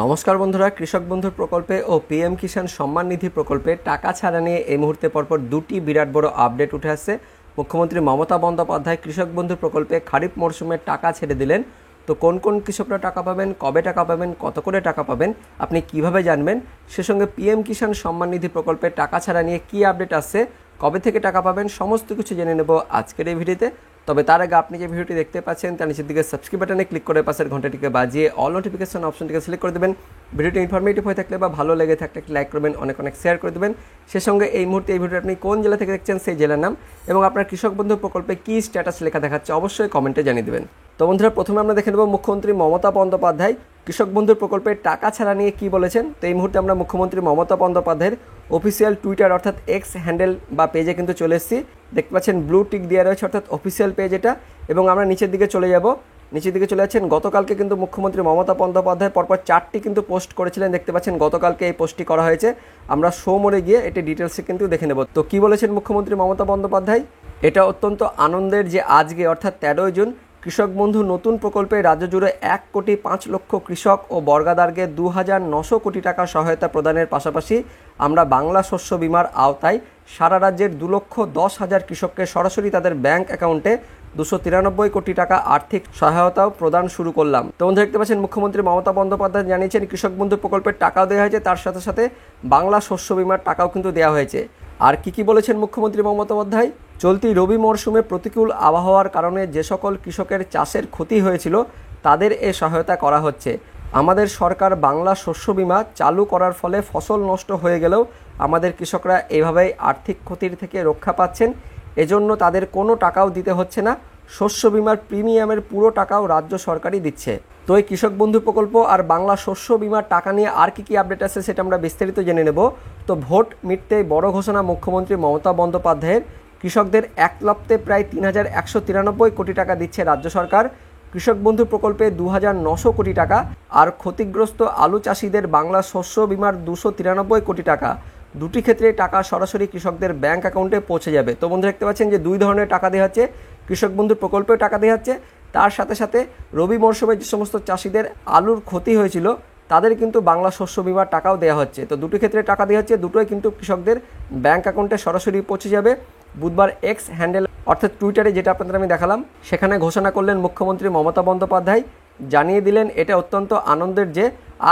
নমস্কার বন্ধুরা, কৃষক বন্ধু প্রকল্পে ও পিএম কিষাণ সম্মান নিধি প্রকল্পে টাকা ছাড়া নিয়ে এই মুহূর্তে পরপর দুটি বিরাট বড় আপডেট উঠে আসছে। মুখ্যমন্ত্রী মমতা বন্দ্যোপাধ্যায় কৃষক বন্ধু প্রকল্পে খারিফ মরশুমে টাকা ছেড়ে দিলেন। তো কোন কোন কৃষকরা টাকা পাবেন, কবে টাকা পাবেন, কত করে টাকা পাবেন, আপনি কিভাবে জানবেন, সে সঙ্গে পিএম কিষাণ সম্মান নিধি প্রকল্পে টাকা ছাড়া নিয়ে কি আপডেট আসছে, কবে থেকে টাকা পাবেন, সমস্ত কিছু জেনে নেব আজকের এই ভিডিওতে। তবে তার আগে আপনি যে ভিডিওটি দেখতে পাচ্ছেন তার নিচের দিকে সাবস্ক্রাইব বাটনে ক্লিক করে পাশের ঘন্টাটিকে বাজিয়ে অল নোটিফিকেশন অপশনটিকে সিলেক্ট করে দেবেন। ভিডিওটি ইনফরমেটিভ হয়ে থাকলে বা ভালো লেগে থাকলে একটি লাইক করবেন, অনেক অনেক শেয়ার করে দেবেন। সে সঙ্গে এই মুহূর্তে এই ভিডিওটি আপনি কোন জেলা থেকে দেখছেন সেই জেলার নাম এবং আপনার কৃষক বন্ধু প্রকল্পে কী স্ট্যাটাস লেখা দেখাচ্ছে অবশ্যই কমেন্টে জানিয়ে দেবেন। তো বন্ধুরা, প্রথমে আমরা দেখে নেব মুখ্যমন্ত্রী মমতা বন্দ্যোপাধ্যায় কৃষক বন্ধুর প্রকল্পে টাকা ছাড়া নিয়ে কী বলেছেন। তো এই মুহূর্তে আমরা মুখ্যমন্ত্রী মমতা বন্দ্যোপাধ্যায়ের অফিসিয়াল টুইটার অর্থাৎ এক্স হ্যান্ডেল বা পেজে কিন্তু চলে এসেছি। দেখতে পাচ্ছেন ব্লু টিক দেওয়া রয়েছে অর্থাৎ অফিসিয়াল পেজ এটা, এবং আমরা নিচের দিকে চলে যাব। নিচের দিকে চলে যাচ্ছেন, গতকালকে কিন্তু মুখ্যমন্ত্রী মমতা বন্দ্যোপাধ্যায় পরপর 4টি কিন্তু পোস্ট করেছিলেন। দেখতে পাচ্ছেন গতকালকে এই পোস্টটি করা হয়েছে। আমরা শো মোডে গিয়ে এটি ডিটেলসে কিন্তু দেখে নেব। তো কী বলেছেন মুখ্যমন্ত্রী মমতা বন্দ্যোপাধ্যায়? এটা অত্যন্ত আনন্দের যে আজকে অর্থাৎ 13 জুন কৃষক বন্ধু নতুন প্রকল্পে রাজ্য জুড়ে 1,05,00,000 কৃষক ও বর্গাদারকে 2,900 কোটি টাকা সহায়তা প্রদানের পাশাপাশি আমরা বাংলা শস্য বিমার আওতায় সারা রাজ্যের 2,10,000 কৃষককে সরাসরি তাদের ব্যাংক অ্যাকাউন্টে 293 কোটি টাকা আর্থিক সহায়তাও প্রদান শুরু করলাম। তো বন্ধু, দেখতে পাচ্ছেন মুখ্যমন্ত্রী মমতা বন্দ্যোপাধ্যায় জানিয়েছেন কৃষক বন্ধু প্রকল্পের টাকাও দেওয়া হয়েছে, তার সাথে সাথে বাংলা শস্য বিমার টাকাও কিন্তু দেওয়া হয়েছে। আর কি বলেছেন মুখ্যমন্ত্রী মমতা বন্দ্যোপাধ্যায়? চলতি রবি মরশুমে প্রতিকূল আবহাওয়ার কারণে যে সকল কৃষকের চাষের ক্ষতি হয়েছিল তাদের এ সহায়তা করা হচ্ছে। আমাদের সরকার বাংলা শস্য বিমা চালু করার ফলে ফসল নষ্ট হয়ে গেলেও আমাদের কৃষকরা এভাবেই আর্থিক ক্ষতির থেকে রক্ষা পাচ্ছেন। এজন্য তাদের কোনো টাকাও দিতে হচ্ছে না, শস্য বিমার প্রিমিয়ামের পুরো টাকাও রাজ্য সরকারই দিচ্ছে। তো এই কৃষক বন্ধু প্রকল্প আর বাংলা শস্য বিমার টাকা নিয়ে আর কি আপডেট আছে সেটা আমরা বিস্তারিত জেনে নেব। তো ভোট মিটতেই বড় ঘোষণা মুখ্যমন্ত্রী মমতা বন্দ্যোপাধ্যায়ের। কৃষকদের এক লপ্তে প্রায় 3,193 কোটি টাকা দিচ্ছে রাজ্য সরকার। কৃষক বন্ধু প্রকল্পে 2,900 কোটি টাকা আর ক্ষতিগ্রস্ত আলু চাষিদের বাংলা শস্য বিমার 293 কোটি টাকা। দুটি ক্ষেত্রে টাকা সরাসরি কৃষকদের ব্যাংক অ্যাকাউন্টে পৌঁছে যাবে। তো বন্ধু, দেখতে পাচ্ছেন যে দুই ধরনের টাকা দেওয়া হচ্ছে, কৃষক বন্ধুর প্রকল্পেও টাকা দেওয়া হচ্ছে, তার সাথে সাথে রবি মরশুমে যে সমস্ত চাষিদের আলুর ক্ষতি হয়েছিল তাদের কিন্তু বাংলা শস্য বিমার টাকাও দেওয়া হচ্ছে। তো দুটি ক্ষেত্রে টাকা দেওয়া হচ্ছে, দুটোই কিন্তু কৃষকদের ব্যাংক অ্যাকাউন্টে সরাসরি পৌঁছে যাবে। বুধবার এক্স হ্যান্ডেল অর্থাৎ টুইটারে যেটা আপনাদের আমি দেখালাম সেখানে ঘোষণা করলেন মুখ্যমন্ত্রী মমতা বন্দ্যোপাধ্যায়। জানিয়ে দিলেন এটা অত্যন্ত আনন্দের যে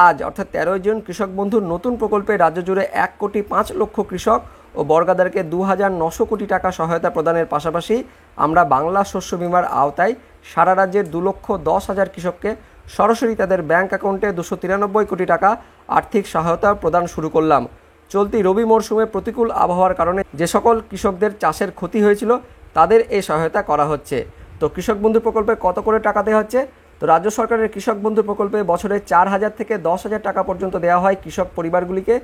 আজ অর্থাৎ 13 জুন কৃষক বন্ধুর নতুন প্রকল্পে রাজ্য জুড়ে 1,05,00,000 কৃষক ও বর্গাদারকে 2,900 কোটি টাকা সহায়তা প্রদানের পাশাপাশি আমরা বাংলা শস্য বিমার আওতায় সারা রাজ্যের 2,10,000 কৃষককে সরাসরি তাদের ব্যাংক অ্যাকাউন্টে 293 কোটি টাকা আর্থিক সহায়তা প্রদান শুরু করলাম। চলতি রবি মরশুমে প্রতিকূল আবহাওয়ার কারণে যে সকল কৃষকদের চাষের ক্ষতি হয়েছিল তাদের এই সহায়তা করা হচ্ছে। তো কৃষক বন্ধু প্রকল্পে কত করে টাকা দেওয়া হচ্ছে? তো রাজ্য সরকারের কৃষক বন্ধু প্রকল্পে বছরে 4,000 থেকে 10,000 টাকা পর্যন্ত দেওয়া হয় কৃষক পরিবারগুলিকে।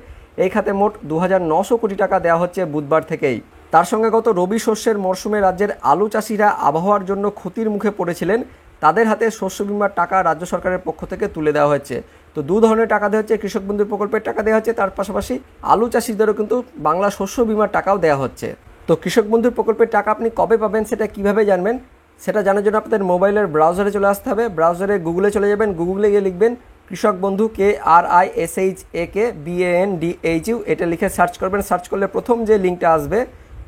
এই খাতে মোট 2,900 কোটি টাকা দেওয়া হচ্ছে বুধবার থেকেই। তার সঙ্গে গত রবি শস্যের মরশুমে রাজ্যের আলু চাষিরা আবহাওয়ার জন্য ক্ষতির মুখে পড়েছিলেন, তাদের হাতে শস্য বিমার টাকা রাজ্য সরকারের পক্ষ থেকে তুলে দেওয়া হয়েছে। তো দু ধরনের টাকা দেওয়া হচ্ছে, কৃষক বন্ধু প্রকল্পের টাকা দেওয়া হচ্ছে, তার পাশাপাশি আলু চাষিদেরও কিন্তু বাংলা শস্য বিমার টাকাও দেওয়া হচ্ছে। তো কৃষক বন্ধুর প্রকল্পের টাকা আপনি কবে পাবেন সেটা কিভাবে জানবেন, সেটা জানার জন্য আপনাদের মোবাইলের ব্রাউজারে চলে আসতে হবে। ব্রাউজারে গুগলে চলে যাবেন, গুগলে গিয়ে লিখবেন কৃষক বন্ধু KRISHAKBANDHU, এটা লিখে সার্চ করবেন। সার্চ করলে প্রথম যে লিঙ্কটা আসবে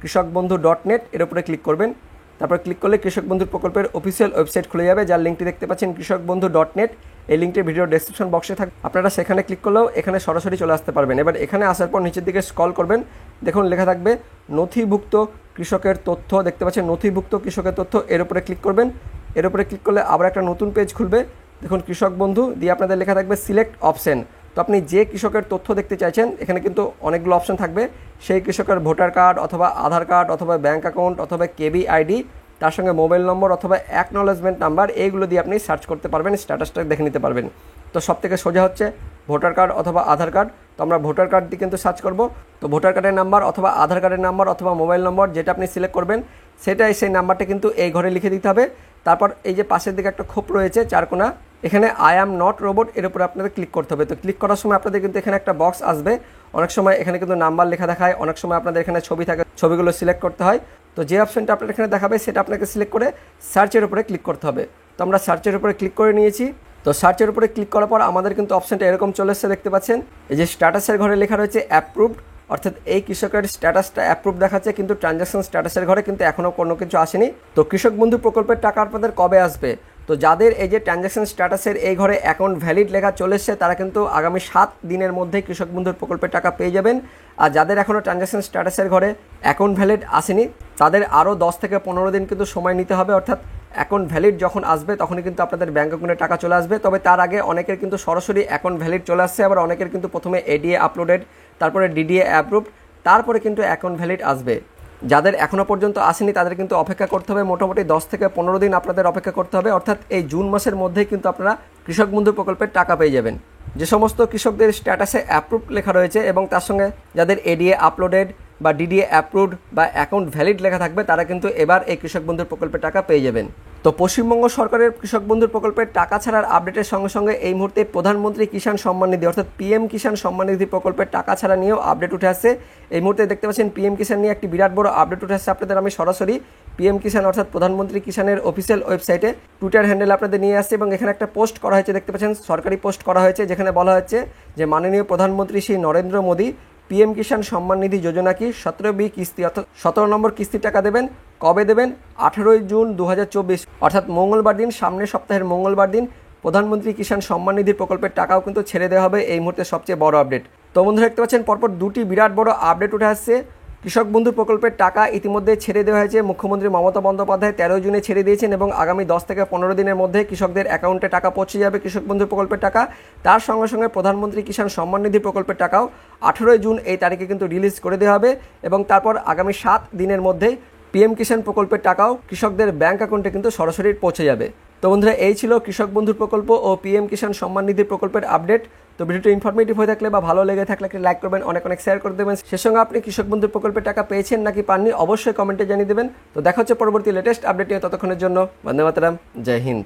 কৃষকবন্ধু.net, এর উপরে ক্লিক করবেন। তারপর ক্লিক করলে কৃষক বন্ধুর প্রকল্পের অফিসিয়াল ওয়েবসাইট খুলে যাবে, যার লিঙ্কটি দেখতে পাচ্ছেন কৃষকবন্ধু.net। এই লিঙ্কটি ভিডিও ডেসক্রিপশন বক্সে থাকবে, আপনারা সেখানে ক্লিক করলেও এখানে সরাসরি চলে আসতে পারবেন। এবার এখানে আসার পর নিচের দিকে স্ক্রল করবেন, দেখুন লেখা থাকবে নথিভুক্ত কৃষকের তথ্য, দেখতে পাচ্ছেন নথিভুক্ত কৃষকের তথ্য, এর উপরে ক্লিক করবেন। এর উপরে ক্লিক করলে আবার একটা নতুন পেজ খুলবে, দেখুন কৃষক বন্ধু দিয়ে আপনাদের লেখা থাকবে সিলেক্ট অপশন। তো আপনি যে কৃষকের তথ্য দেখতে চাইছেন এখানে কিন্তু অনেকগুলো অপশন থাকবে, সেই কৃষকের ভোটার কার্ড অথবা আধার কার্ড অথবা ব্যাঙ্ক অ্যাকাউন্ট অথবা কেবি আইডি, তার সঙ্গে মোবাইল নম্বর অথবা অ্যাকনলেজমেন্ট নাম্বার, এইগুলো দিয়ে আপনি সার্চ করতে পারবেন, স্ট্যাটাসটা দেখে নিতে পারবেন। তো সবথেকে সোজা হচ্ছে ভোটার কার্ড অথবা আধার কার্ড। তো আমরা ভোটার কার্ড দিয়ে কিন্তু সার্চ করব। তো ভোটার কার্ডের নাম্বার অথবা আধার কার্ডের নাম্বার অথবা মোবাইল নম্বর যেটা আপনি সিলেক্ট করবেন সেটাই সেই নাম্বারটা কিন্তু এই ঘরে লিখে দিতে হবে। তারপর এই যে পাশের দিকে একটা খোপ রয়েছে চারকোনা, এখানে আই অ্যাম নট রোবট, এর উপরে আপনাদের ক্লিক করতে হবে। তো ক্লিক করার সময় আপনাদের কিন্তু এখানে একটা বক্স আসবে, অনেক সময় এখানে কিন্তু নাম্বার লেখা দেখায়, অনেক সময় আপনাদের এখানে ছবি থাকে, ছবিগুলো সিলেক্ট করতে হয়। তো যে অপশনটা আপনার এখানে দেখাবে সেটা আপনাকে সিলেক্ট করে সার্চের উপরে ক্লিক করতে হবে। তো আমরা সার্চের উপরে ক্লিক করে নিয়েছি। তো সার্চের উপরে ক্লিক করার পর আমাদের কিন্তু অপশনটা এরকম চলে এসেছে, দেখতে পাচ্ছেন এই যে স্ট্যাটাসের ঘরে লেখা রয়েছে অ্যাপ্রুভড, অর্থাৎ এই কৃষকের স্ট্যাটাসটা অ্যাপ্রুভ দেখাচ্ছে, কিন্তু ট্রানজ্যাকশন স্ট্যাটাসের ঘরে কিন্তু এখনও কোনো কিছু আসেনি। তো কৃষক বন্ধু প্রকল্পের টাকা আপনাদের কবে আসবে? তো যাদের এই যে ট্রানজ্যাকশন স্ট্যাটাসের এই ঘরে অ্যাকাউন্ট ভ্যালিড লেখা চলে এসছে তারা কিন্তু আগামী 7 দিনের মধ্যে কৃষক বন্ধুর প্রকল্পের টাকা পেয়ে যাবেন। আর যাদের এখনও ট্রানজ্যাকশন স্ট্যাটাসের ঘরে অ্যাকাউন্ট ভ্যালিড আসেনি তাদের আরও 10 থেকে 15 দিন কিন্তু সময় নিতে হবে, অর্থাৎ অ্যাকাউন্ট ভ্যালিড যখন আসবে তখনই কিন্তু আপনাদের ব্যাঙ্ক অ্যাকাউন্টে টাকা চলে আসবে। তবে তার আগে অনেকের কিন্তু সরাসরি অ্যাকাউন্ট ভ্যালিড চলে আসছে, আবার অনেকের কিন্তু প্রথমে এডিএ আপলোডেড, তারপরে ডিডিএ অ্যাপ্রুভড, তারপরে কিন্তু অ্যাকাউন্ট ভ্যালিড আসবে। যাদের এখনও পর্যন্ত আসেনি তাদের কিন্তু অপেক্ষা করতে হবে, মোটামুটি 10 থেকে 15 দিন আপনাদের অপেক্ষা করতে হবে, অর্থাৎ এই জুন মাসের মধ্যেই কিন্তু আপনারা কৃষক বন্ধু প্রকল্পের টাকা পেয়ে যাবেন। যে সমস্ত কৃষকদের স্ট্যাটাসে অ্যাপ্রুভ লেখা রয়েছে এবং তার সঙ্গে যাদের এডিএ আপলোডেড বা ডিডিএ অ্যাপ্রুভড বা অ্যাকাউন্ট ভ্যালিড লেখা থাকবে তারা কিন্তু এবার এই কৃষক বন্ধুর প্রকল্পের টাকা পেয়ে যাবেন। তো পশ্চিমবঙ্গ সরকারের কৃষক বন্ধুর প্রকল্পের টাকা ছাড়ার আপডেটের সঙ্গে সঙ্গে এই মুহূর্তে প্রধানমন্ত্রী কিষাণ সম্মান নিধি অর্থাৎ পিএম কিষাণ সম্মান নিধি প্রকল্পের টাকা ছাড়া নিয়েও আপডেট উঠে আসছে। এই মুহূর্তে দেখতে পাচ্ছেন পিএম কিষাণ নিয়ে একটি বিরাট বড় আপডেট উঠে আসছে। আপনাদের আমি সরাসরি পিএম কিষাণ অর্থাৎ প্রধানমন্ত্রী কিষাণের অফিসিয়াল ওয়েবসাইটে টুইটার হ্যান্ডেল আপনাদের নিয়ে আসছে এবং এখানে একটা পোস্ট করা হয়েছে, দেখতে পাচ্ছেন সরকারি পোস্ট করা হয়েছে, যেখানে বলা হচ্ছে যে মাননীয় প্রধানমন্ত্রী শ্রী নরেন্দ্র মোদী পিএম কিষাণ সম্মান নিধি যোজনা কি 17 কিস্তি অর্থাৎ 17 নম্বর কিস্তির টাকা দেবেন। কবে দেবেন? 18 জুন 2024 অর্থাৎ মঙ্গলবার দিন, সামনের সপ্তাহের মঙ্গলবার দিন প্রধানমন্ত্রী কিষাণ সম্মান নিধি প্রকল্পের টাকাও কিন্তু ছেড়ে দেওয়া হবে। এই মুহূর্তে সবচেয়ে বড় আপডেট। তো বন্ধুরা দেখতে পাচ্ছেন পরপর দুটি বিরাট বড় আপডেট উঠে আসছে। কৃষক বন্ধু প্রকল্পের টাকা ইতিমধ্যে ছেড়ে দেওয়া হয়েছে। মুখ্যমন্ত্রী মমতা বন্দ্যোপাধ্যায় 13 জুনে ছেড়ে দিয়েছেন এবং আগামী 10 থেকে 15 দিনের মধ্যে কৃষকদের অ্যাকাউন্টে টাকা পৌঁছে যাবে কৃষক বন্ধু প্রকল্পের টাকা। তার সঙ্গে সঙ্গে প্রধানমন্ত্রী কিষাণ সম্মান নিধি প্রকল্পের টাকাও 18 জুন এই তারিখে কিন্তু রিলিজ করে দেওয়া হবে এবং তারপর আগামী 7 দিনের মধ্যেই পিএম কিষাণ প্রকল্পের টাকাও কৃষকদের ব্যাঙ্ক অ্যাকাউন্টে কিন্তু সরাসরি পৌঁছে যাবে। তো বন্ধুরা এই ছিল কৃষক বন্ধুর প্রকল্প ও পিএম কিষাণ সম্মান নিধি প্রকল্পের আপডেট। তো ভিডিওটি ইনফরমেটিভ হয়ে থাকলে বা ভালো লেগে থাকলে একটি লাইক করবেন, অনেক অনেক শেয়ার করে দেবেন। সে সঙ্গে আপনি কৃষক বন্ধুর প্রকল্পের টাকা পেয়েছেন নাকি পাননি অবশ্যই কমেন্টে জানিয়ে দেবেন। তো দেখা হচ্ছে পরবর্তী লেটেস্ট আপডেট নিয়ে, ততক্ষণের জন্য বন্দে মাতরম, জয় হিন্দ।